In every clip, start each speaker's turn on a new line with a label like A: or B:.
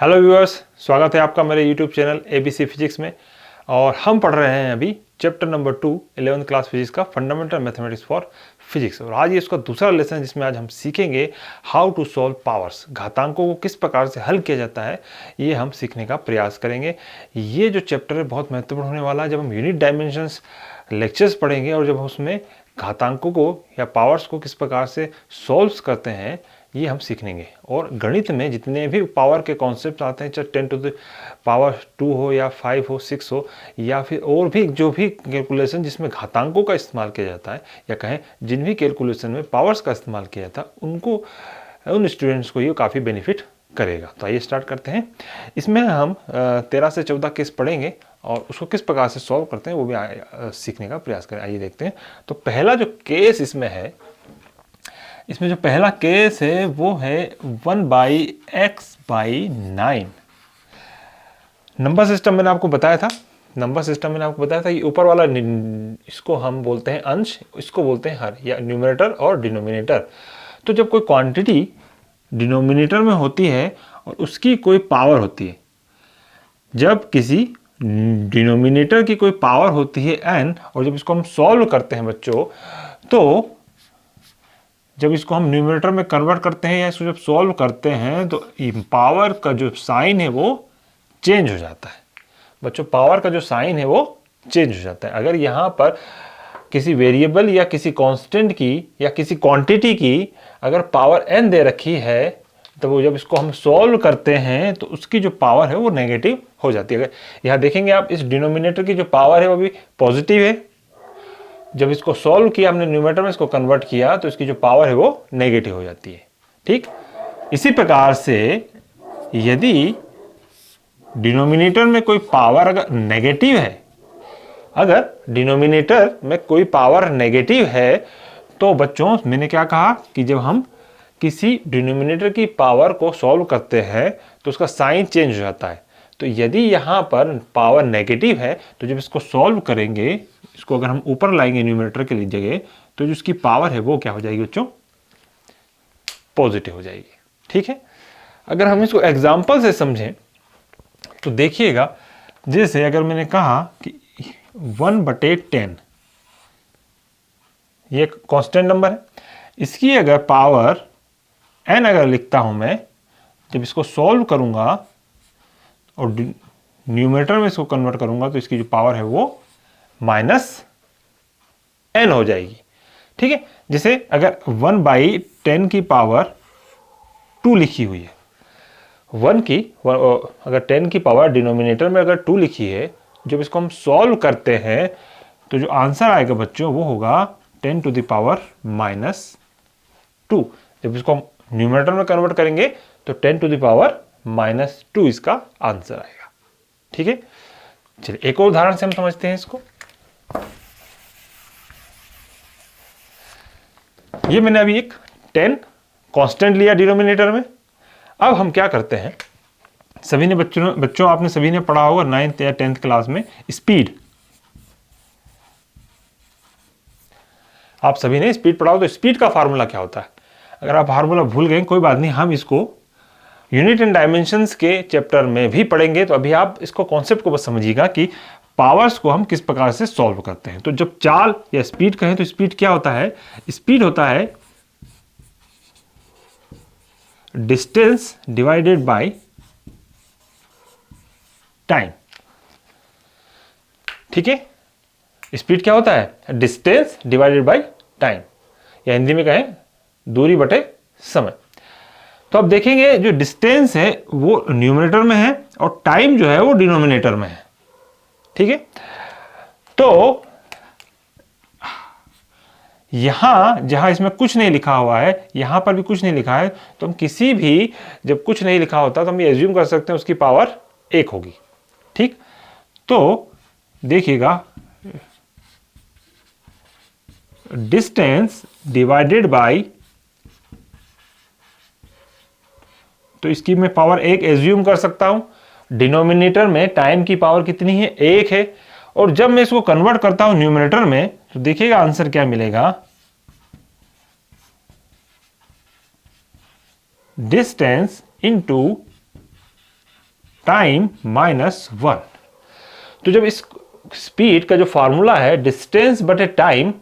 A: Hello viewers, स्वागत है आपका मेरे यूट्यूब चैनल ABC फिजिक्स में। और हम पढ़ रहे हैं अभी chapter number 2 11th class physics का फंडामेंटल मैथमेटिक्स फॉर फिजिक्स। और आज ये इसका दूसरा लेसन है जिसमें आज हम सीखेंगे हाउ टू सॉल्व पावर्स। घातांकों को किस प्रकार से हल किया जाता है ये हम सीखने का प्रयास करेंगे। ये जो चैप्टर है बहुत महत्वपूर्ण होने वाला है। जब हम यूनिट डायमेंशंस लेक्चर्स पढ़ेंगे और जब हम उसमें घातांकों को या पावर्स को किस प्रकार से सॉल्व करते हैं ये हम सीखेंगे। और गणित में जितने भी पावर के कॉन्सेप्ट आते हैं, चाहे 10 टू द पावर 2 हो या 5 हो 6 हो, या फिर और भी जो भी कैलकुलेशन जिसमें घातांकों का इस्तेमाल किया जाता है, या कहें जिन भी कैलकुलेशन में पावर्स का इस्तेमाल किया जाता है, उनको उन स्टूडेंट्स को ये काफ़ी बेनिफिट करेगा। तो आइए स्टार्ट करते हैं। इसमें हम 13 से 14 केस पढ़ेंगे और उसको किस प्रकार से सॉल्व करते हैं वो भी सीखने का प्रयास करें। आइए देखते हैं। तो पहला जो केस इसमें है, इसमें जो पहला केस है वो है 1/x/9। नंबर सिस्टम मैंने आपको बताया था। ये ऊपर वाला इसको हम बोलते हैं अंश, इसको बोलते हैं हर, या न्यूमरेटर और डिनोमिनेटर। तो जब कोई क्वांटिटी डिनोमिनेटर में होती है और उसकी कोई पावर होती है, जब किसी डिनोमिनेटर की कोई पावर होती है n, और जब इसको हम सॉल्व करते हैं बच्चों, तो जब इसको हम न्यूमरेटर में कन्वर्ट करते हैं या इसको जब सॉल्व करते हैं तो पावर का जो साइन है वो चेंज हो जाता है। बच्चों, पावर का जो साइन है वो चेंज हो जाता है। अगर यहाँ पर किसी वेरिएबल या किसी कांस्टेंट की या किसी क्वांटिटी की अगर पावर n दे रखी है, तो वो जब इसको हम सॉल्व करते हैं तो उसकी जो पावर है वो नेगेटिव हो जाती है। अगर यहाँ देखेंगे आप, इस डिनोमिनेटर की जो पावर है वो भी पॉजिटिव है। जब इसको सॉल्व किया हमने, न्यूमरेटर में इसको कन्वर्ट किया, तो इसकी जो पावर है वो नेगेटिव हो जाती है। ठीक, इसी प्रकार से यदि डिनोमिनेटर में कोई पावर अगर नेगेटिव है, अगर डिनोमिनेटर में कोई पावर नेगेटिव है, तो बच्चों मैंने क्या कहा कि जब हम किसी डिनोमिनेटर की पावर को सॉल्व करते हैं तो उसका साइन चेंज हो जाता है। तो यदि यहाँ पर पावर नेगेटिव है तो जब इसको सॉल्व करेंगे, इसको अगर हम ऊपर लाएंगे न्यूमरेटर के लिए जगह, तो जो उसकी पावर है वो क्या हो जाएगी बच्चों? पॉजिटिव हो जाएगी। ठीक है। अगर हम इसको एग्जांपल से समझें तो देखिएगा, जैसे अगर मैंने कहा कि 1/10 ये कांस्टेंट नंबर है, इसकी अगर पावर n अगर लिखता हूं मैं, जब इसको सॉल्व करूंगा और न्यूमरेटर में इसको कन्वर्ट करूंगा तो इसकी जो पावर है वो -n हो जाएगी। ठीक है। जैसे अगर 1/10 की पावर 2 लिखी हुई है, अगर 10 की पावर डिनोमिनेटर में अगर 2 लिखी है, जब इसको हम सॉल्व करते हैं तो जो आंसर आएगा बच्चों वो होगा 10 टू द पावर -2। जब इसको हम न्यूमरेटर में कन्वर्ट करेंगे तो 10 टू द पावर -2 इसका आंसर आएगा। ठीक है। चलिए एक और उदाहरण से हम समझते हैं इसको। ये मैंने अभी एक 10 कांस्टेंट लिया डिनोमिनेटर में। अब हम क्या करते हैं, सभी ने बच्चों आपने सभी ने पढ़ा होगा 9th या 10th क्लास में स्पीड। आप सभी ने स्पीड पढ़ा हो, तो स्पीड का फार्मूला क्या होता है? अगर आप फार्मूला भूल गए कोई बात नहीं, हम इसको यूनिट एंड डायमेंशंस के चैप्टर में भी पढ़ेंगे। तो अभी आप इसको कॉन्सेप्ट को बस समझिएगा कि पावर्स को हम किस प्रकार से सॉल्व करते हैं। तो जब चाल या स्पीड कहें तो स्पीड क्या होता है? स्पीड होता है डिस्टेंस डिवाइडेड बाय टाइम। ठीक है। स्पीड क्या होता है? डिस्टेंस डिवाइडेड बाय टाइम, या हिंदी में कहें दूरी बटे समय। तो अब देखेंगे जो डिस्टेंस है वो न्यूमरेटर में है और टाइम जो है वो डिनोमिनेटर में है। ठीक है। तो यहां जहां इसमें कुछ नहीं लिखा हुआ है, यहां पर भी कुछ नहीं लिखा है, तो हम किसी भी, जब कुछ नहीं लिखा होता तो हम ये एज्यूम कर सकते हैं उसकी पावर 1 होगी। ठीक। तो देखिएगा, डिस्टेंस डिवाइडेड बाय, तो इसकी मैं पावर 1 एज्यूम कर सकता हूं। डिनोमिनेटर में टाइम की पावर कितनी है? 1 है। और जब मैं इसको कन्वर्ट करता हूं न्यूमरेटर में तो देखिएगा आंसर क्या मिलेगा, डिस्टेंस इनटू टाइम माइनस 1। तो जब इस स्पीड का जो फॉर्मूला है डिस्टेंस बटे टाइम,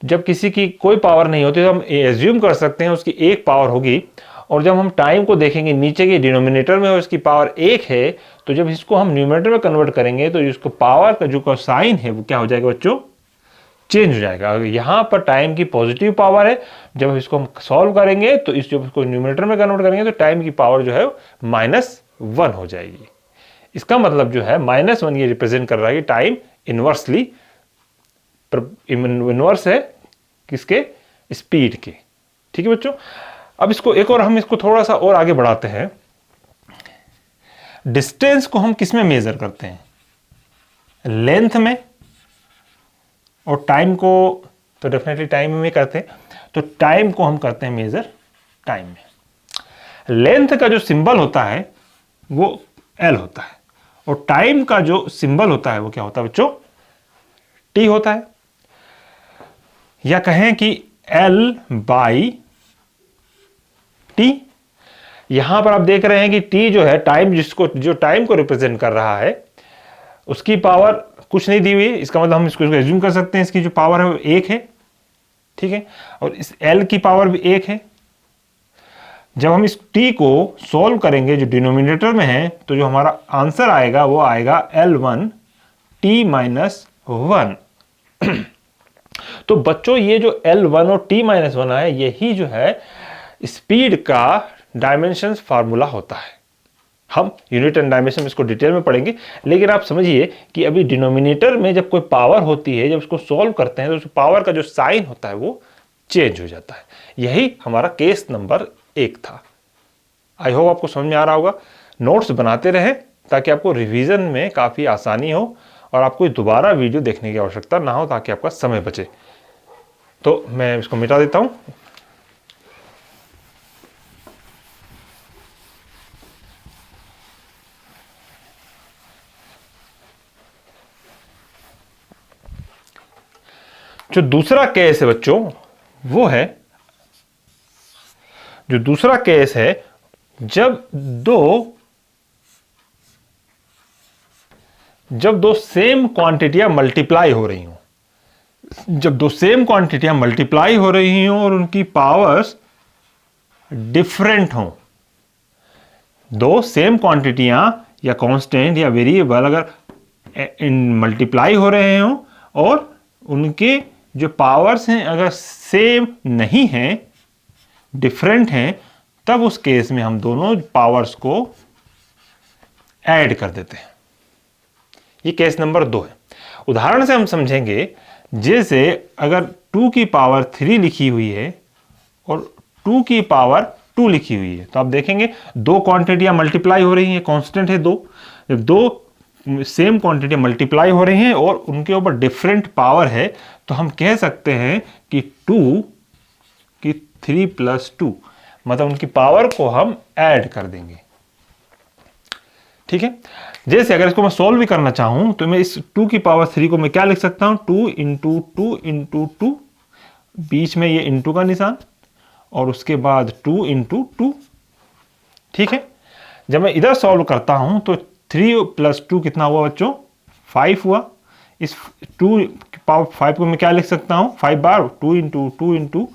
A: जब किसी की कोई पावर नहीं होती तो हम एज्यूम कर सकते हैं उसकी एक पावर होगी, और जब हम टाइम को देखेंगे नीचे के डिनोमिनेटर में और इसकी पावर एक है, तो जब इसको हम न्यूमरेटर में कन्वर्ट करेंगे तो इसको पावर का जो साइन है वो क्या हो जाएगा बच्चों, चेंज हो जाएगा। यहां पर टाइम की पॉजिटिव पावर है, जब इसको हम सॉल्व करेंगे तो जब इसको न्यूमरेटर में कन्वर्ट करेंगे तो टाइम की पावर जो है -1 हो जाएगी। इसका मतलब जो है -1 ये रिप्रेजेंट कर रहा है कि टाइम इनवर्सली इनवर्स है किसके, स्पीड के। ठीक है बच्चों, अब इसको एक और हम इसको थोड़ा सा और आगे बढ़ाते हैं। डिस्टेंस को हम किस में मेजर करते हैं, लेंथ में, और टाइम को तो डेफिनेटली टाइम में करते हैं, तो टाइम को हम करते हैं मेजर टाइम में। लेंथ का जो सिंबल होता है वो L होता है, और टाइम का जो सिंबल होता है वो क्या होता है बच्चों, T होता है। या कहें कि L/T। यहां पर आप देख रहे हैं कि T जो है टाइम, जो टाइम को रिप्रेजेंट कर रहा है, उसकी पावर कुछ नहीं दी हुई है। इसका मतलब हम इसको एज्यूम कर सकते हैं इसकी जो पावर है वो 1 है। ठीक है, और इस L की पावर भी 1 है। जब हम इस T को सॉल्व करेंगे जो डिनोमिनेटर में है, तो जो हमारा आंसर आएगा वो आएगा L1 T-1। तो बच्चों ये जो L1 और T-1 है, यही जो है स्पीड का डायमेंशंस फार्मूला होता है। हम यूनिट एंड डायमेंशन इसको डिटेल में पढ़ेंगे, लेकिन आप समझिए कि अभी डिनोमिनेटर में जब कोई पावर होती है, जब उसको सॉल्व करते हैं तो उस पावर का जो साइन होता है वो चेंज हो जाता है। यही हमारा केस नंबर 1 था। आई होप आपको समझ में आ रहा होगा। नोट्स बनाते रहे ताकि आपको रिवीजन में काफ़ी आसानी हो और आपको दोबारा वीडियो देखने की आवश्यकता ना हो, ताकि आपका समय बचे। तो मैं इसको मिटा देता हूं। जो दूसरा केस है बच्चों, वो है, जो दूसरा केस है जब दो सेम क्वांटिटियां मल्टीप्लाई हो रही हों, जब दो सेम क्वांटिटियां मल्टीप्लाई हो रही हों और उनकी पावर्स डिफरेंट हों, दो सेम क्वांटिटियां या कांस्टेंट या वेरिएबल अगर मल्टीप्लाई हो रहे हों और उनके जो पावर्स हैं अगर सेम नहीं हैं, डिफरेंट हैं, तब उस केस में हम दोनों पावर्स को ऐड कर देते हैं। ये केस नंबर 2 है। उदाहरण से हम समझेंगे, जैसे अगर 2 की पावर 3 लिखी हुई है और 2 की पावर 2 लिखी हुई है, तो आप देखेंगे दो क्वांटिटियां मल्टीप्लाई हो रही हैं, कांस्टेंट है 2। जब दो सेम क्वांटिटी मल्टीप्लाई हो रही हैं और उनके ऊपर डिफरेंट पावर है, तो हम कह सकते हैं कि 2 की 3 + 2, मतलब उनकी पावर को हम ऐड कर देंगे। ठीक है, जैसे अगर इसको मैं सॉल्व भी करना चाहूं तो मैं इस 2 की पावर 3 को मैं क्या लिख सकता हूं, 2 × 2 × 2, बीच में ये इंटू का निशान, और उसके बाद 2 × 2। ठीक है, जब मैं इधर सॉल्व करता हूं तो 3 + 2 कितना हुआ बच्चों, 5 हुआ। इस 2 की पावर 5 को मैं क्या लिख सकता हूं, 5 बार 2 × 2 × 2 × 2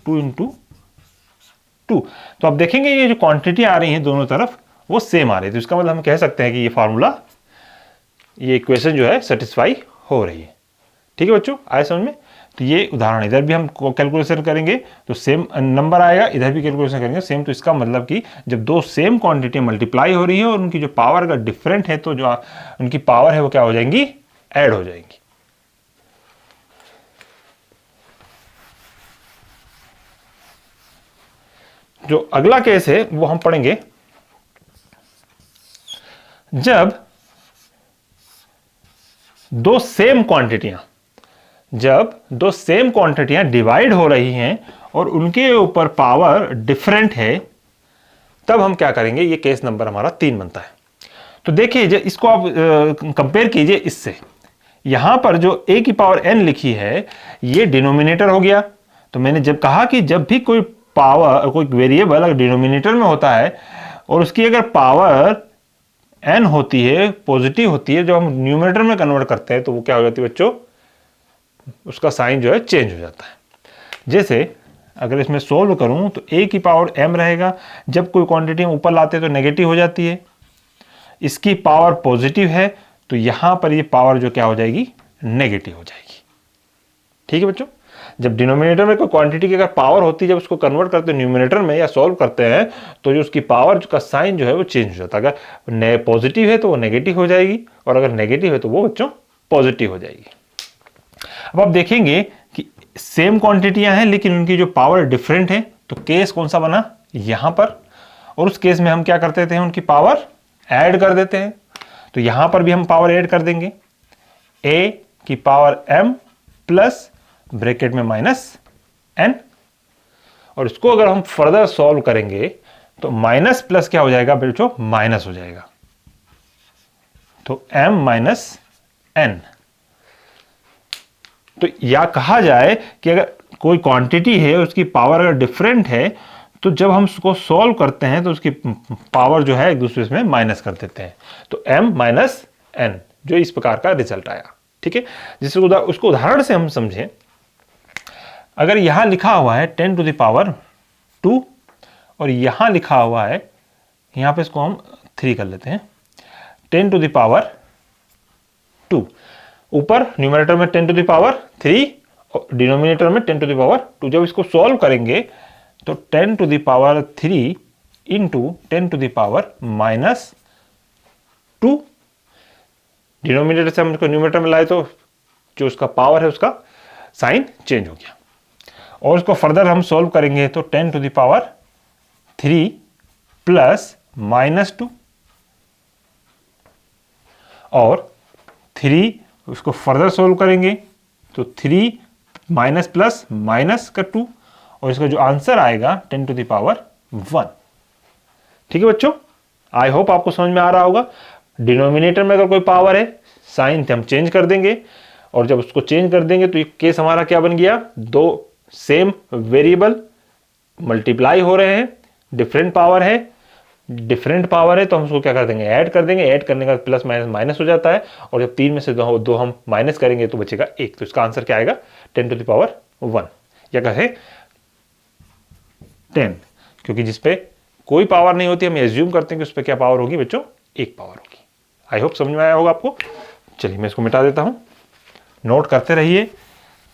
A: × 2। तो आप देखेंगे ये जो क्वांटिटी आ रही है दोनों तरफ वो सेम आ रही है, तो इसका मतलब हम कह सकते हैं कि ये फार्मूला, ये इक्वेशन जो है सेटिस्फाई हो रही है। ठीक है बच्चों, आए समझ में। तो ये उदाहरण इधर भी हम कैलकुलेशन करेंगे तो सेम नंबर आएगा, इधर भी कैलकुलेशन करेंगे सेम। तो इसका मतलब कि जब दो सेम क्वांटिटी मल्टीप्लाई हो रही है और उनकी जो पावर अगर डिफरेंट है, तो जो उनकी पावर है वो क्या हो जाएंगी, ऐड हो जाएंगी। जो अगला केस है वो हम पढ़ेंगे, जब दो सेम क्वांटिटियां डिवाइड हो रही हैं और उनके ऊपर पावर डिफरेंट है, तब हम क्या करेंगे, ये केस नंबर हमारा 3 बनता है। तो देखिए, इसको आप कंपेयर कीजिए इससे। यहां पर जो a की पावर n लिखी है ये डिनोमिनेटर हो गया। तो मैंने जब कहा कि जब भी कोई पावर, कोई वेरिएबल अगर डिनोमिनेटर में होता है और उसकी अगर पावर n होती है, पॉजिटिव होती है, जो हम न्यूमरेटर में कन्वर्ट करते हैं, तो वो क्या हो जाती है बच्चों, उसका साइन जो है चेंज हो जाता है। जैसे अगर इसमें सोल्व करूं तो a की पावर m रहेगा, जब कोई क्वांटिटी हम ऊपर लाते हैं तो नेगेटिव हो जाती है, इसकी पावर पॉजिटिव है तो यहां पर ये पावर जो क्या हो जाएगी, नेगेटिव हो जाएगी। ठीक है बच्चों, जब डिनोमिनेटर में कोई क्वांटिटी की अगर पावर होती है, जब उसको कन्वर्ट करते हैं न्यूमरेटर में या सॉल्व करते हैं, तो जो उसकी पावर का साइन जो है वो चेंज हो जाता है। अगर पॉजिटिव है तो वो नेगेटिव हो जाएगी, और अगर नेगेटिव है तो वो बच्चों पॉजिटिव हो जाएगी। अब आप देखेंगे कि सेम क्वांटिटियां हैं लेकिन उनकी जो पावर डिफरेंट है, तो केस कौन सा बना, यहां पर। और उस केस में हम क्या करते थे, उनकी पावर ऐड कर देते हैं। तो यहां पर भी हम पावर ऐड कर देंगे, a की पावर m प्लस ब्रैकेट में माइनस n, और इसको अगर हम फर्दर सॉल्व करेंगे तो माइनस प्लस क्या हो जाएगा बच्चों, माइनस हो जाएगा, तो m माइनस n। तो या कहा जाए कि अगर कोई क्वांटिटी है उसकी पावर अगर डिफरेंट है, तो जब हम उसको सॉल्व करते हैं तो उसकी पावर जो है एक दूसरे में माइनस कर देते हैं, तो m माइनस n, जो इस प्रकार का रिजल्ट आया। ठीक है, जिससे उसको उदाहरण से हम समझें। अगर यहां लिखा हुआ है 10 टू द पावर 2 और यहां लिखा हुआ है, यहां पे इसको हम 3 कर लेते हैं, 10 टू द पावर 2, ऊपर न्यूमरेटर में 10 टू द पावर 3 और डिनोमिनेटर में 10 टू द पावर 2। जब इसको सॉल्व करेंगे तो 10 to the power 3 into 10 to the power minus 2, denominator से हम इसको न्यूमरेटर में लाए तो जो उसका पावर है उसका साइन चेंज हो गया। और उसको फर्दर हम सॉल्व करेंगे तो 10 to the power 3 plus minus 2, और 3 उसको फर्दर सॉल्व करेंगे तो 3 माइनस प्लस माइनस का 2, और इसका जो आंसर आएगा 10 टू द पावर 1। ठीक है बच्चों, आई होप आपको समझ में आ रहा होगा। डिनोमिनेटर में अगर कोई पावर है, साइन हम चेंज कर देंगे, और जब उसको चेंज कर देंगे तो ये केस हमारा क्या बन गया, दो सेम वेरिएबल मल्टीप्लाई हो रहे हैं, डिफरेंट पावर है तो हम उसको क्या कर देंगे, ऐड कर देंगे। ऐड करने का प्लस माइनस माइनस हो जाता है, और जब 3 में से दो हम माइनस करेंगे तो बचेगा 1, तो इसका आंसर क्या आएगा, 10 टू द पावर 1, या कहें 10, क्योंकि जिसपे कोई पावर नहीं होती, हम एज्यूम करते हैं कि उस पर क्या पावर होगी बच्चों, 1 पावर होगी। आई होप समझ में आया होगा आपको। चलिए मैं इसको मिटा देता हूं, नोट करते रहिए,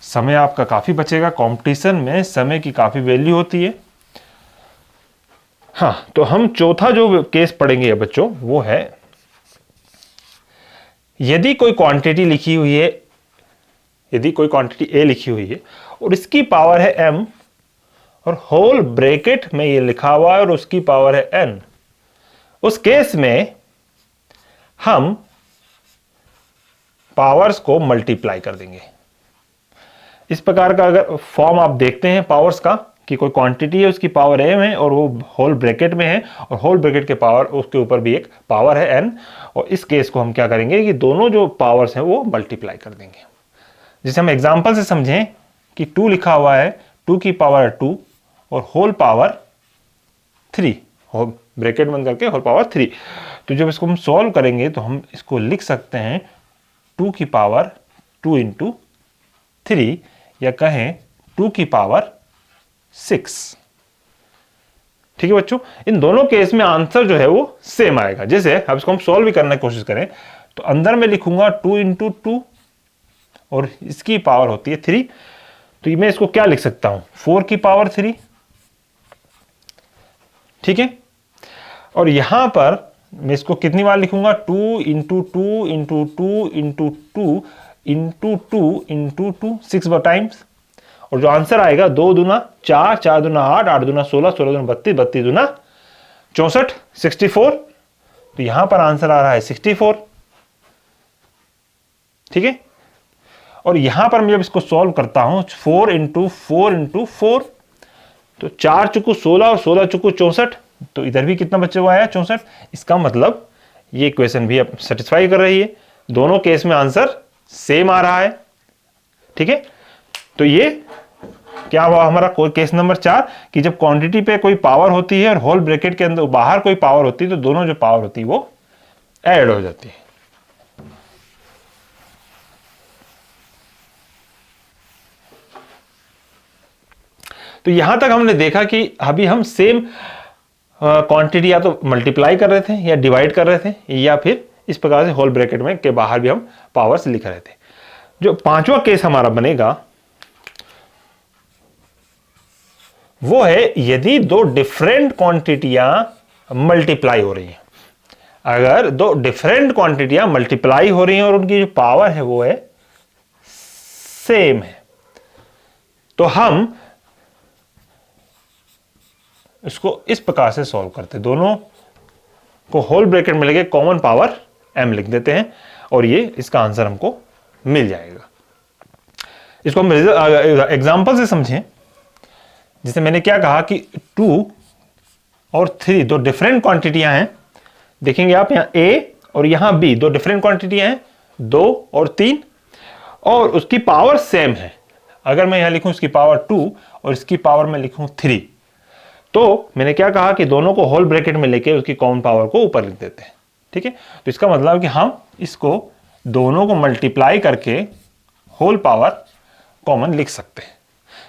A: समय आपका काफी बचेगा। कंपटीशन में समय की काफी वैल्यू होती है। हाँ, तो हम चौथा जो केस पढ़ेंगे बच्चों वो है, यदि कोई क्वांटिटी लिखी हुई है, यदि कोई क्वांटिटी a लिखी हुई है और इसकी पावर है m, और होल ब्रैकेट में ये लिखा हुआ है और उसकी पावर है n, उस केस में हम पावर्स को मल्टीप्लाई कर देंगे। इस प्रकार का अगर फॉर्म आप देखते हैं पावर्स का, कि कोई क्वांटिटी है उसकी पावर m है और वो होल ब्रैकेट में है, और होल ब्रैकेट के पावर उसके ऊपर भी एक पावर है n, और इस केस को हम क्या करेंगे कि दोनों जो पावर्स हैं वो मल्टीप्लाई कर देंगे। जिसे हम एग्जांपल से समझें कि 2 लिखा हुआ है, 2 की पावर 2 और होल पावर 3, होल ब्रैकेट बंद करके होल पावर 3। तो जब इसको हम सॉल्व करेंगे तो हम इसको लिख सकते हैं 2 की पावर 2 इंटू 3, या कहें 2 की पावर 6। ठीक है बच्चों, इन दोनों केस में आंसर जो है वो सेम आएगा। जैसे अब इसको हम सॉल्व भी करने की कोशिश करें तो अंदर में लिखूंगा 2 इंटू 2 और इसकी पावर होती है 3, तो मैं इसको क्या लिख सकता हूं, 4 की पावर 3। ठीक है, और यहां पर मैं इसको कितनी बार लिखूंगा, 2 into 2 into 2 into 2 into 2 into 2, 6 times, और जो आंसर आएगा 2 दूना 4, 4 दूना 8, 8 दूना 16, 16 दूना 32, 32 दूना 64, 64। तो यहां पर आंसर आ रहा है 64। ठीक है, और यहां पर मैं जब इसको सॉल्व करता हूं 4 इंटू 4 इंटू 4, तो 4 चुकू 16 और 16 चुकू 64, तो इधर भी कितना बच्चे हुआ है 64। इसका मतलब ये इक्वेशन भी अब सेटिस्फाई कर रही है, दोनों केस में आंसर सेम आ रहा है। ठीक है, तो ये क्या हुआ हमारा केस नंबर 4 कि जब क्वांटिटी पे कोई पावर होती है और होल ब्रैकेट के अंदर बाहर कोई पावर होती है तो दोनों जो पावर होती है वो ऐड हो जाती है। तो यहां तक हमने देखा कि अभी हम सेम क्वांटिटी या तो मल्टीप्लाई कर रहे थे या डिवाइड कर रहे थे या फिर इस प्रकार से होल ब्रैकेट में के बाहर भी हम पावर्स लिख रहे थे। जो पांचवा केस हमारा बनेगा वो है यदि दो डिफरेंट क्वांटिटियां मल्टीप्लाई हो रही हैं। अगर दो डिफरेंट क्वांटिटियां मल्टीप्लाई हो रही हैं और उनकी जो पावर है वो है सेम है, तो हम इसको इस प्रकार से सॉल्व करते हैं। दोनों को होल ब्रैकेट में लेके कॉमन पावर m लिख देते हैं और ये इसका आंसर हमको मिल जाएगा। इसको हम एग्जांपल से समझें। जैसे मैंने क्या कहा कि 2 और 3 दो डिफरेंट क्वांटिटियां हैं। देखेंगे आप यहां a और यहां b दो डिफरेंट क्वांटिटियां हैं, 2 और 3, और उसकी पावर सेम है। अगर मैं यहां लिखूं इसकी पावर 2 और इसकी पावर मैं लिखूं 3, तो मैंने क्या कहा कि दोनों को होल ब्रैकेट में लेके उसकी कॉमन पावर को ऊपर लिख देते हैं। ठीक है, तो इसका मतलब कि हम इसको दोनों को मल्टीप्लाई करके होल पावर कॉमन लिख सकते हैं।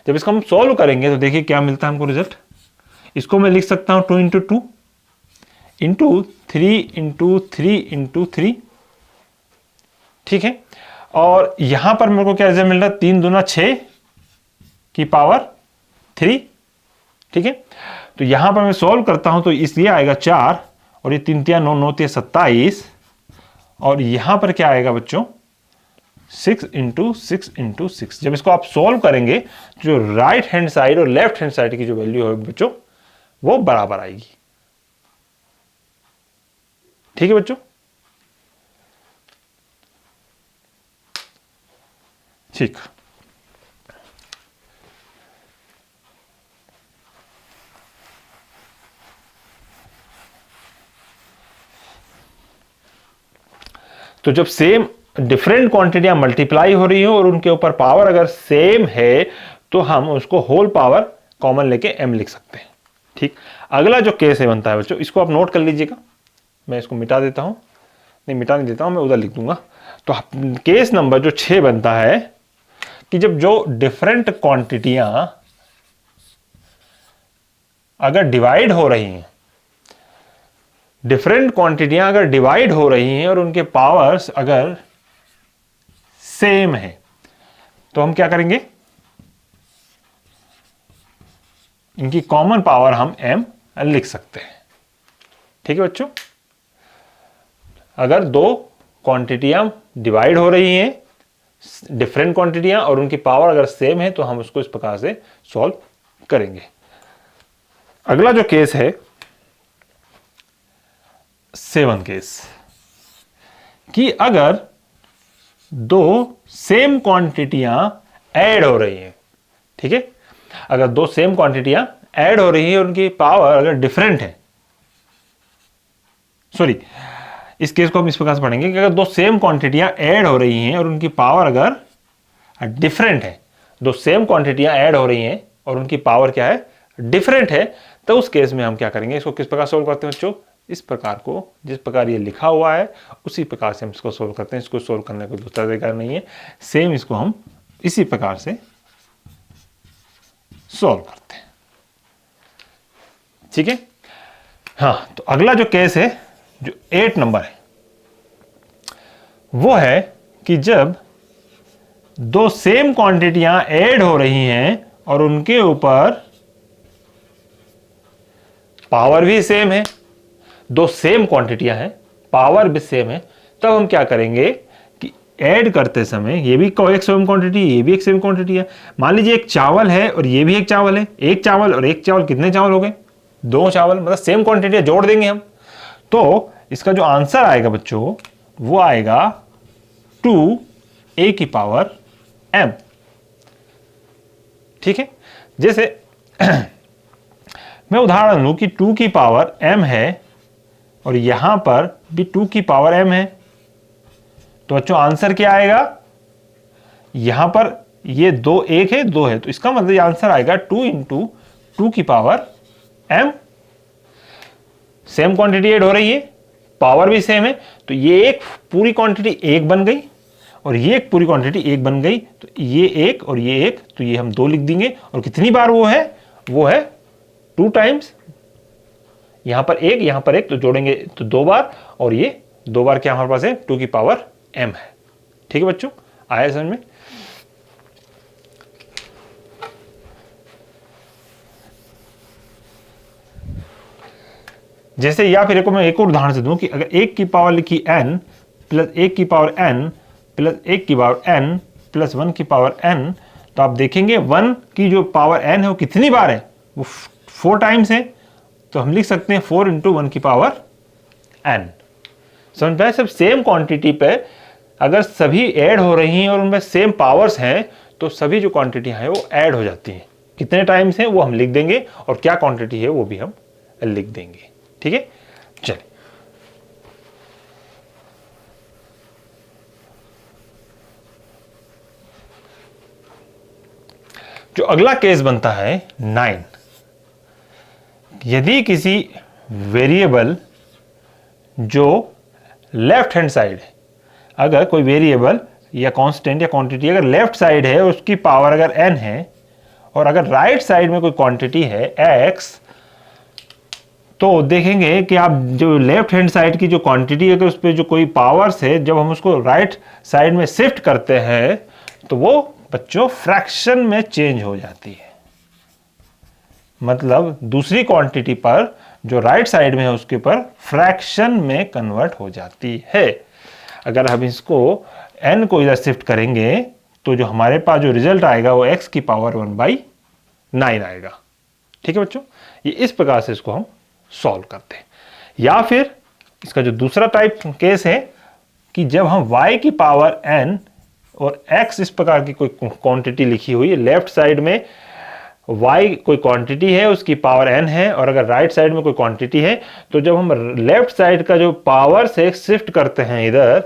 A: जब इसको हम सॉल्व करेंगे तो देखिए क्या मिलता है हमको रिजल्ट। इसको मैं लिख सकता हूं 2 इंटू 2 इंटू 3 इंटू 3 इंटू 3। ठीक है, और यहां पर मेरे को क्या रिजल्ट मिल रहा है, 3 दूना 6 की पावर 3। ठीक है, तो यहां पर मैं सॉल्व करता हूं तो इसलिए आएगा 4 और ये 3 3 9 9 3 27, और यहां पर क्या आएगा बच्चों 6 इंटू 6 इंटू 6। जब इसको आप सॉल्व करेंगे जो राइट हैंड साइड और लेफ्ट हैंड साइड की जो वैल्यू है बच्चों वो बराबर आएगी। ठीक है बच्चों, ठीक। तो जब सेम डिफरेंट क्वांटिटियां मल्टीप्लाई हो रही हो और उनके ऊपर पावर अगर सेम है तो हम उसको होल पावर कॉमन लेके m लिख सकते हैं। ठीक, अगला जो केस है बनता है बच्चों, इसको आप नोट कर लीजिएगा। मैं इसको मिटा देता हूं, नहीं मिटा नहीं देता हूं, मैं उधर लिख दूंगा। तो केस नंबर जो 6 बनता है कि जब जो डिफरेंट क्वांटिटियां अगर डिवाइड हो रही हैं, डिफरेंट क्वांटिटियां अगर डिवाइड हो रही हैं और उनके पावर्स अगर सेम है तो हम क्या करेंगे, इनकी कॉमन पावर हम m लिख सकते हैं। ठीक है बच्चों, अगर दो क्वांटिटियां डिवाइड हो रही हैं, डिफरेंट क्वांटिटियां, और उनकी पावर अगर सेम है तो हम उसको इस प्रकार से सॉल्व करेंगे। अगला जो केस है 7 केस, कि अगर दो सेम क्वांटिटियां ऐड हो रही हैं। ठीक है, अगर दो सेम क्वांटिटियां ऐड हो रही है और उनकी पावर अगर डिफरेंट है, सॉरी इस केस को हम इस प्रकार से पढ़ेंगे कि अगर दो सेम क्वांटिटियां ऐड हो रही हैं और उनकी पावर अगर डिफरेंट है, दो सेम क्वांटिटियां ऐड हो रही हैं और उनकी पावर क्या है, डिफरेंट है, तो उस केस में हम क्या करेंगे, इसको किस प्रकार सोल्व करते हैं बच्चों, इस प्रकार को जिस प्रकार ये लिखा हुआ है उसी प्रकार से हम इसको सोल्व करते हैं। इसको सोल्व करने का दूसरा तरीका नहीं है, सेम इसको हम इसी प्रकार से सोल्व करते हैं। ठीक है, हाँ, तो अगला जो केस है जो 8 नंबर है वो है कि जब दो सेम क्वांटिटियां ऐड हो रही हैं और उनके ऊपर पावर भी सेम है, दो सेम क्वांटिटियां हैं, पावर भी सेम है, तब हम क्या करेंगे कि ऐड करते समय ये भी एक सेम क्वांटिटी, ये भी एक सेम क्वांटिटी है। मान लीजिए एक चावल है और ये भी एक चावल है, एक चावल और एक चावल कितने चावल हो गए, 2 चावल, मतलब सेम क्वांटिटी जोड़ देंगे हम, तो इसका जो आंसर आएगा बच्चों वो आएगा 2a की पावर m। ठीक है, जैसे मैं उदाहरण लूं कि 2 की पावर m है और यहां पर भी 2 की पावर m है, तो बच्चों आंसर क्या आएगा, यहां पर ये 2 1 है 2 है, तो इसका मतलब आंसर आएगा 2 इंटू 2 की power m। Same quantity add हो रही है, पावर भी सेम है, तो ये एक पूरी क्वांटिटी 1 बन गई और ये एक पूरी क्वांटिटी 1 बन गई, तो ये 1 और ये 1, तो ये हम 2 लिख देंगे। और कितनी बार वो है 2 टाइम्स, यहां पर 1 यहां पर 1, तो जोड़ेंगे तो 2 बार, और ये 2 बार क्या हमारे पास है 2 की पावर m है। ठीक है बच्चों, आया समझ में? जैसे या फिर मैं एक और उदाहरण से दूं कि अगर 1 की पावर लिखी n प्लस 1 की पावर n प्लस 1 की पावर n प्लस 1 की पावर n, तो आप देखेंगे 1 की जो पावर n है वो कितनी बार है, वो 4 टाइम्स है। तो हम लिख सकते हैं 4 इंटू 1 की पावर n। समझ पाए? सब सेम क्वांटिटी पे अगर सभी ऐड हो रही हैं और उनमें सेम पावर्स हैं, तो सभी जो क्वांटिटियां हैं वो ऐड हो जाती हैं। कितने टाइम्स हैं वो हम लिख देंगे, और क्या क्वांटिटी है वो भी हम लिख देंगे। ठीक है, चलिए जो अगला केस बनता है 9। यदि किसी वेरिएबल जो लेफ्ट हैंड साइड है, अगर कोई वेरिएबल या कांस्टेंट या क्वांटिटी अगर लेफ्ट साइड है, उसकी पावर अगर n है, और अगर राइट साइड में कोई क्वांटिटी है x, तो देखेंगे कि आप जो लेफ्ट हैंड साइड की जो क्वांटिटी है, उस पर जो कोई पावर्स है, जब हम उसको राइट साइड में शिफ्ट करते हैं तो वो बच्चों फ्रैक्शन में चेंज हो जाती है। मतलब दूसरी क्वांटिटी पर जो राइट साइड में है उसके ऊपर फ्रैक्शन में कन्वर्ट हो जाती है। अगर हम इसको n को इधर शिफ्ट करेंगे तो जो हमारे पास जो रिजल्ट आएगा वो x की पावर 1/9 आएगा। ठीक है बच्चों, ये इस प्रकार से इसको हम सॉल्व करते हैं। या फिर इसका जो दूसरा टाइप केस है कि जब हम y की पावर n और x इस प्रकार की कोई क्वांटिटी लिखी हुई है, लेफ्ट साइड में y कोई क्वांटिटी है उसकी पावर n है, और अगर राइट साइड में कोई क्वांटिटी है, तो जब हम लेफ्ट साइड का जो पावर से शिफ्ट करते हैं इधर,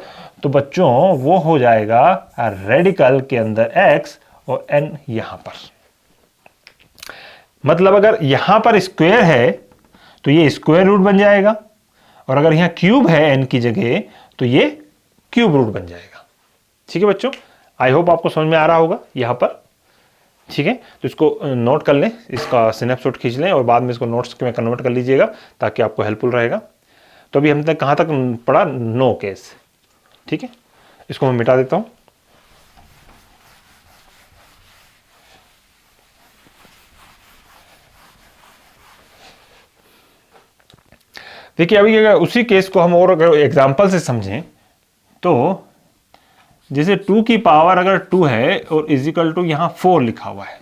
A: तो बच्चों वो हो जाएगा रेडिकल के अंदर x और n यहां पर। मतलब अगर यहां पर स्क्वायर है तो ये स्क्वायर रूट बन जाएगा, और अगर यहां क्यूब है n की जगह तो ये क्यूब रूट बन जाएगा। ठीक है बच्चों, आई होप आपको समझ में आ रहा होगा यहां पर। ठीक है, तो इसको नोट कर लें, इसका स्नैपशॉट खींच लें और बाद में इसको नोट्स में कन्वर्ट कर लीजिएगा ताकि आपको हेल्पफुल रहेगा। तो अभी हमने कहां तक पढ़ा? No case. ठीक है, इसको मैं मिटा देता हूं। देखिए अभी अगर उसी केस को हम और अगर एग्जांपल से समझें, तो जैसे 2 की पावर अगर 2 है और इजिकल टू यहां 4 लिखा हुआ है।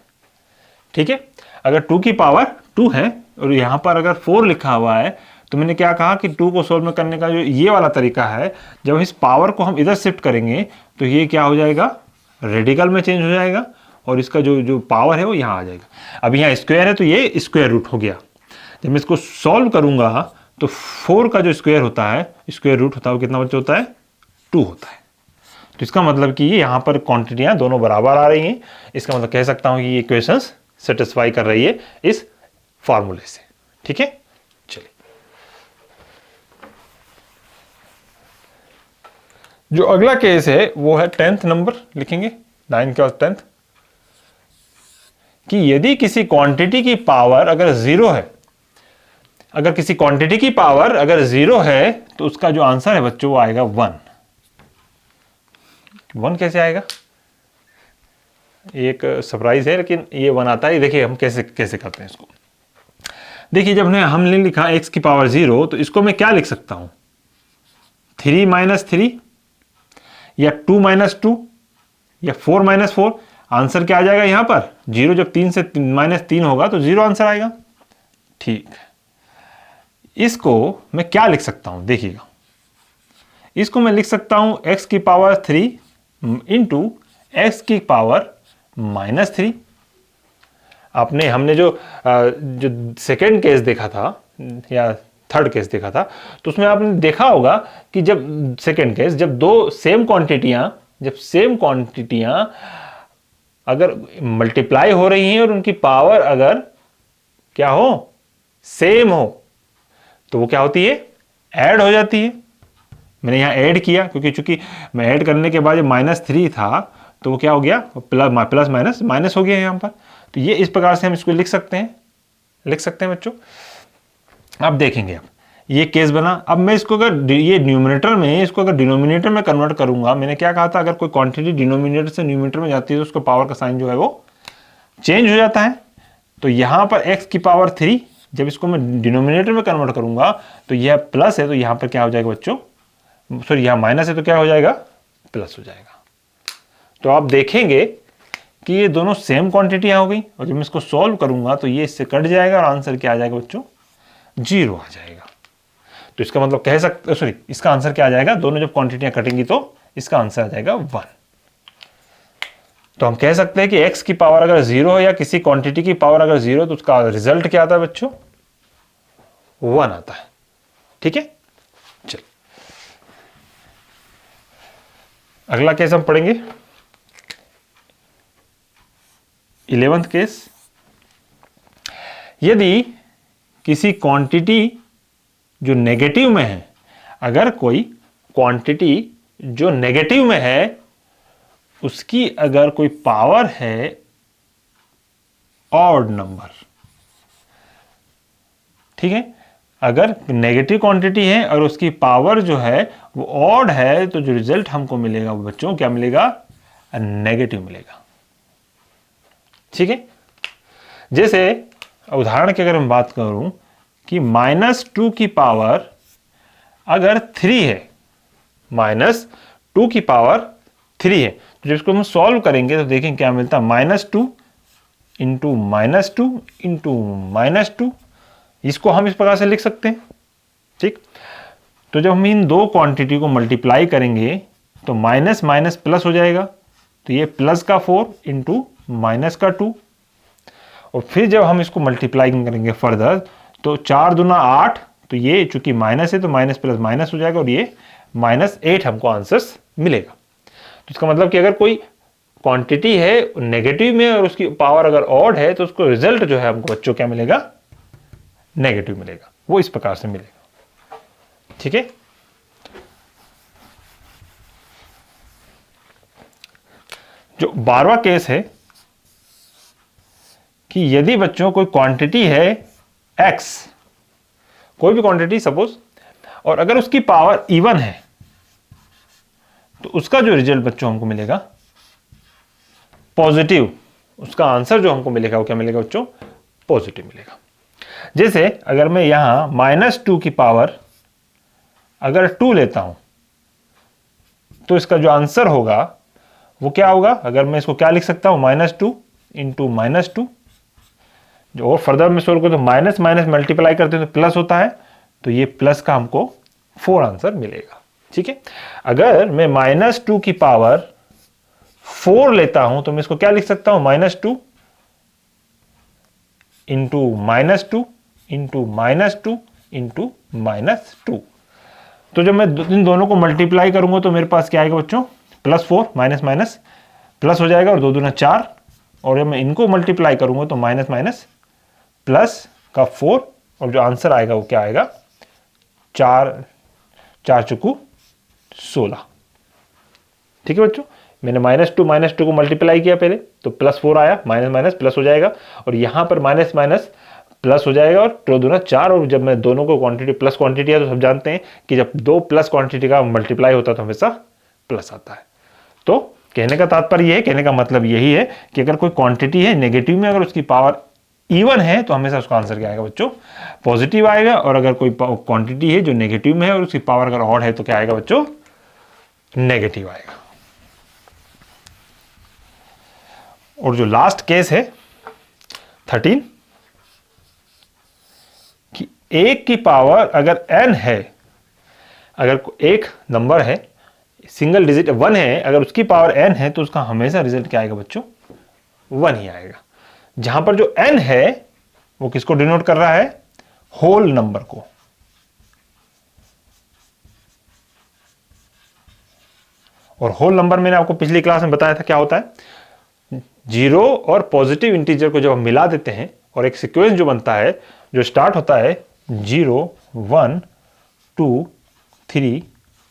A: ठीक है, अगर 2 की पावर 2 है और यहां पर अगर 4 लिखा हुआ है, तो मैंने क्या कहा कि 2 को सोल्व करने का जो ये वाला तरीका है, जब इस पावर को हम इधर शिफ्ट करेंगे तो ये क्या हो जाएगा, रेडिकल में चेंज हो जाएगा, और इसका जो पावर है वो यहाँ आ जाएगा। अब यहाँ स्क्वायर है तो ये स्क्वायर रूट हो गया। जब मैं इसको सॉल्व करूंगा तो 4 का जो स्क्वायर होता है, स्क्वायर रूट होता है, वो कितना बच्चा होता है? 2 होता है। तो इसका मतलब कि यहाँ पर क्वांटिटियां दोनों बराबर आ रही हैं। इसका मतलब कह सकता हूं कि ये इक्वेशंस सेटिस्फाई कर रही है इस फॉर्मूले से। ठीक है, चलिए जो अगला केस है वो है 10th नंबर लिखेंगे, 9 के बाद 10th, कि यदि किसी क्वांटिटी की पावर अगर 0 है, अगर किसी क्वांटिटी की पावर अगर 0 है तो उसका जो आंसर है बच्चों वो आएगा 1। 1 कैसे आएगा? एक सरप्राइज है, लेकिन ये 1 आता है। देखिए हम कैसे करते हैं इसको। देखिए जब हमने लिखा x की पावर 0, तो इसको मैं क्या लिख सकता हूं? 3 - 3 या 2 - 2 या 4 - 4। आंसर क्या आ जाएगा यहां पर? 0। जब 3 से -3 होगा तो 0 आंसर आएगा। ठीक, इसको मैं क्या लिख सकता हूं? देखिएगा, इसको मैं लिख सकता हूं x की पावर 3 इंटू x की पावर -3। हमने जो सेकेंड केस देखा था या थर्ड केस देखा था, तो उसमें आपने देखा होगा कि जब सेकेंड केस, जब दो सेम क्वांटिटियां अगर मल्टीप्लाई हो रही हैं और उनकी पावर अगर क्या हो, सेम हो, तो वो क्या होती है, ऐड हो जाती है। मैंने यहाँ ऐड किया क्योंकि चूंकि मैं ऐड करने के बाद जब -3 था तो वो क्या हो गया, प्लस माइनस माइनस हो गया यहाँ पर। तो ये इस प्रकार से हम इसको लिख सकते हैं बच्चों। अब देखेंगे, अब ये केस बना। अब मैं इसको अगर ये न्यूमरेटर में, इसको अगर डिनोमिनेटर में कन्वर्ट करूंगा, मैंने क्या कहा था, अगर कोई क्वांटिटी डिनोमिनेटर से न्यूमरेटर में जाती है तो उसको पावर का साइन जो है वो चेंज हो जाता है। तो यहाँ पर x की पावर 3, जब इसको मैं डिनोमिनेटर में कन्वर्ट करूंगा तो यह प्लस है, तो यहाँ पर क्या हो जाएगा बच्चों, सॉरी यहाँ माइनस है तो क्या हो जाएगा, प्लस हो जाएगा। तो आप देखेंगे कि ये दोनों सेम क्वांटिटियां हो गई, और जब मैं इसको सॉल्व करूंगा तो ये इससे कट जाएगा और आंसर क्या आ जाएगा बच्चों, 0 आ जाएगा। तो इसका मतलब कह सकते, सॉरी इसका आंसर क्या आ जाएगा, दोनों जब क्वांटिटियां कटेंगी तो इसका आंसर आ जाएगा 1। तो हम कह सकते हैं कि x की पावर अगर 0 है या किसी क्वांटिटी की पावर अगर 0 है तो उसका रिजल्ट क्या आता है बच्चों, 1 आता है। ठीक है, चल अगला केस हम पढ़ेंगे, 11th केस। यदि किसी क्वांटिटी जो नेगेटिव में है, अगर कोई क्वांटिटी जो नेगेटिव में है उसकी अगर कोई पावर है ऑड नंबर, ठीक है, अगर नेगेटिव क्वांटिटी है और उसकी पावर जो है वो ऑड है, तो जो रिजल्ट हमको मिलेगा वो बच्चों क्या मिलेगा, नेगेटिव मिलेगा। ठीक है, जैसे उदाहरण की अगर मैं बात करूं कि -2 की पावर अगर 3 है, -2 की पावर 3 है, तो जब इसको हम सॉल्व करेंगे तो देखें क्या मिलता है, -2 इंटू -2 इंटू -2। इसको हम इस प्रकार से लिख सकते हैं। ठीक, तो जब हम इन दो क्वांटिटी को मल्टीप्लाई करेंगे तो माइनस माइनस प्लस हो जाएगा, तो ये प्लस का 4 इंटू माइनस का 2, और फिर जब हम इसको मल्टीप्लाई करेंगे फर्दर तो 4 दूना 8, तो ये चूंकि माइनस है तो माइनस प्लस माइनस हो जाएगा और ये -8 हमको आंसर्स मिलेगा। तो इसका मतलब कि अगर कोई क्वांटिटी है नेगेटिव में और उसकी पावर अगर ऑड है तो उसको रिजल्ट जो है हमको बच्चों क्या मिलेगा, नेगेटिव मिलेगा, वो इस प्रकार से मिलेगा। ठीक है, जो 12वां केस है कि यदि बच्चों कोई क्वांटिटी है x, कोई भी क्वांटिटी सपोज, और अगर उसकी पावर इवन है तो उसका जो रिजल्ट बच्चों हमको मिलेगा पॉजिटिव, उसका आंसर जो हमको मिलेगा वो क्या मिलेगा बच्चों, पॉजिटिव मिलेगा। जैसे अगर मैं यहां -2 की पावर अगर 2 लेता हूं तो इसका जो आंसर होगा वो क्या होगा, अगर मैं इसको क्या लिख सकता हूं, -2 इंटू -2, जो और फर्दर में सोल्व करो तो माइनस माइनस मल्टीप्लाई करते हैं तो प्लस होता है, तो ये प्लस का हमको 4 आंसर मिलेगा। ठीक है, अगर मैं -2 की पावर 4 लेता हूं तो मैं इसको क्या लिख सकता हूं, -2 इंटू -2 इंटू -2 इंटू -2। तो जब मैं इन दोनों को मल्टीप्लाई करूंगा तो मेरे पास क्या आएगा बच्चों, +4 माइनस माइनस प्लस हो जाएगा और 2 दूना 4, और जब मैं इनको मल्टीप्लाई करूंगा तो माइनस माइनस प्लस का 4, और जो आंसर आएगा वो क्या आएगा, 4 चुकू 16। ठीक है बच्चों, मैंने -2 को मल्टीप्लाई किया पहले तो +4 आया, माइनस माइनस प्लस हो जाएगा, और यहां पर माइनस माइनस प्लस हो जाएगा और 2 दूना 4, और जब मैं दोनों को क्वांटिटी प्लस क्वांटिटी है तो सब जानते हैं कि जब दो प्लस क्वांटिटी का मल्टीप्लाई होता है तो हमेशा प्लस आता है। तो कहने का तात्पर्य है, कहने का मतलब यही है कि अगर कोई क्वांटिटी है नेगेटिव में, अगर उसकी पावर इवन है तो हमेशा उसका आंसर क्या आएगा बच्चों, पॉजिटिव आएगा, और अगर कोई क्वांटिटी है जो नेगेटिव में है और उसकी पावर अगर ऑड है तो क्या आएगा बच्चों, नेगेटिव आएगा। और जो लास्ट केस है 13, कि 1 की पावर अगर n है, अगर एक नंबर है सिंगल डिजिट 1 है, अगर उसकी पावर n है तो उसका हमेशा रिजल्ट क्या आएगा बच्चों, 1 ही आएगा। जहां पर जो n है वो किसको डिनोट कर रहा है, होल नंबर को। और होल नंबर मैंने आपको पिछली क्लास में बताया था क्या होता है, जीरो और पॉजिटिव इंटीजर को जब हम मिला देते हैं और एक सीक्वेंस जो बनता है जो स्टार्ट होता है 0 1 2 3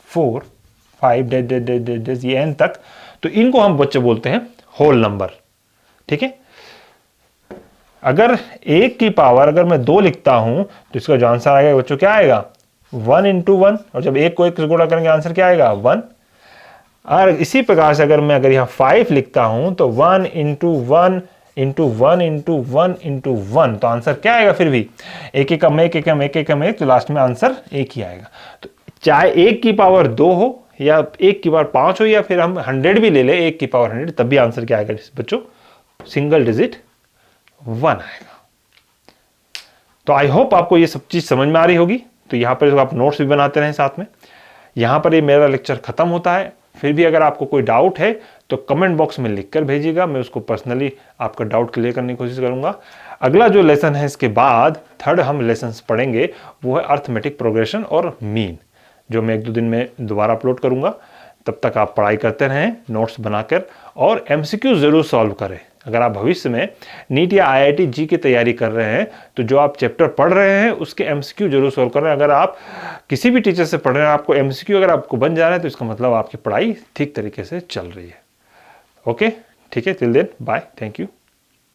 A: 4 5 ये n तक, तो इनको हम बच्चे बोलते हैं होल नंबर। ठीक है, अगर एक की पावर अगर मैं 2 लिखता हूं तो इसका जो आंसर आएगा बच्चों क्या आएगा 1 into 1, और जब एक को एक से गुणा करेंगे आंसर क्या आएगा 1। और इसी प्रकार से अगर यहाँ 5 लिखता हूं तो 1 into 1 into 1 into 1 into 1, तो आंसर क्या आएगा फिर भी एक एकम एक एकम एक एकम एक, तो लास्ट में आंसर एक ही आएगा। तो चाहे एक की पावर 2 हो या एक की पावर 5 हो या फिर हम 100 भी ले ले एक की पावर 100, तब भी आंसर क्या आएगा बच्चों सिंगल डिजिट 1 आएगा। तो आई होप आपको ये सब चीज समझ में आ रही होगी। तो यहाँ पर आप नोट्स भी बनाते रहें साथ में। यहाँ पर ये मेरा लेक्चर खत्म होता है। फिर भी अगर आपको कोई डाउट है तो कमेंट बॉक्स में लिखकर भेजिएगा, मैं उसको पर्सनली आपका डाउट क्लियर करने की कोशिश करूंगा। अगला जो लेसन है इसके बाद थर्ड हम लेसन पढ़ेंगे वो है अर्थमेटिक प्रोग्रेशन और मीन, जो मैं 1-2 दिन में दोबारा अपलोड करूंगा। तब तक आप पढ़ाई करते रहें नोट्स बनाकर और MCQ जरूर सॉल्व करें। अगर आप भविष्य में नीट या IIT जी की तैयारी कर रहे हैं तो जो आप चैप्टर पढ़ रहे हैं उसके MCQ जरूर सॉल्व कर रहे हैं। अगर आप किसी भी टीचर से पढ़ रहे हैं आपको MCQ अगर आपको बन जा रहा है तो इसका मतलब आपकी पढ़ाई ठीक तरीके से चल रही है। ओके, ठीक है, till then bye, thank you.